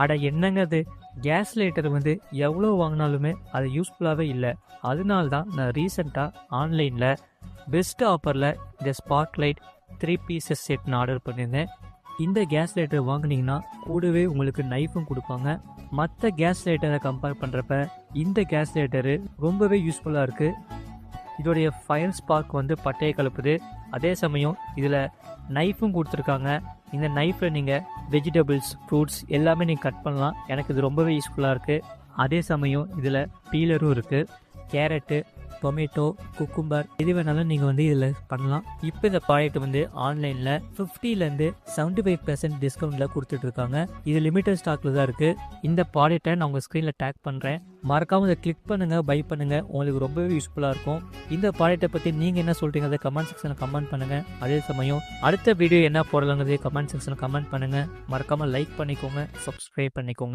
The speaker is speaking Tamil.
அட என்னங்க அது, கேஸ் லைட்டர் வந்து எவ்வளோ வாங்கினாலுமே அது யூஸ்ஃபுல்லாகவே இல்லை. அதனால தான் நான் ரீசெண்டாக ஆன்லைனில் பெஸ்ட் ஆஃபரில் இந்த ஸ்பார்க் லைட் 3 பீசஸ் செட் நான் ஆர்டர் பண்ணியிருந்தேன். இந்த கேஸ் லைட்டர் வாங்கினீங்கன்னா கூடவே உங்களுக்கு நைஃபும் கொடுப்பாங்க. மற்ற கேஸ் லைட்டரை கம்பேர் பண்ணுறப்ப இந்த கேஸ் லைட்டரு ரொம்பவே யூஸ்ஃபுல்லாக இருக்குது. இதோடைய ஃபயர் ஸ்பார்க் வந்து பட்டையை கலப்புது. அதே சமயம் இதில் நைஃபும் கொடுத்துருக்காங்க. இந்த நைஃப்பில் நீங்கள் வெஜிடபிள்ஸ், ஃப்ரூட்ஸ் எல்லாமே நீங்கள் கட் பண்ணலாம். எனக்கு இது ரொம்பவே யூஸ்ஃபுல்லாக இருக்குது. அதே சமயம் இதில் பீலரும் இருக்குது. கேரட்டு, டொமேட்டோ, குக்கும்பர் எது வேணாலும் நீங்கள் வந்து இதில் பண்ணலாம். இப்போ இந்த ப்ராடக்ட் வந்து ஆன்லைனில் 50லேருந்து 75% டிஸ்கவுண்ட்டில் கொடுத்துட்ருக்காங்க. இது லிமிட்டட் ஸ்டாக்கில் தான் இருக்குது. இந்த ப்ராடக்ட்டை நான் உங்கள் ஸ்க்ரீனில் டேக் பண்ணுறேன். மறக்காமல் இதை கிளிக் பண்ணுங்கள், பை பண்ணுங்கள். உங்களுக்கு ரொம்பவே யூஸ்ஃபுல்லாக இருக்கும். இந்த ப்ராடக்ட்டை பற்றி நீங்கள் என்ன சொல்கிறீங்க அதை கமெண்ட் செக்ஷனில் கமெண்ட் பண்ணுங்கள். அதே சமயம் அடுத்த வீடியோ என்ன போடலாங்கிறதே கமெண்ட் செக்ஷனில் கமெண்ட் பண்ணுங்கள். மறக்காமல் லைக் பண்ணிக்கோங்க, சப்ஸ்கிரைப் பண்ணிக்கோங்க.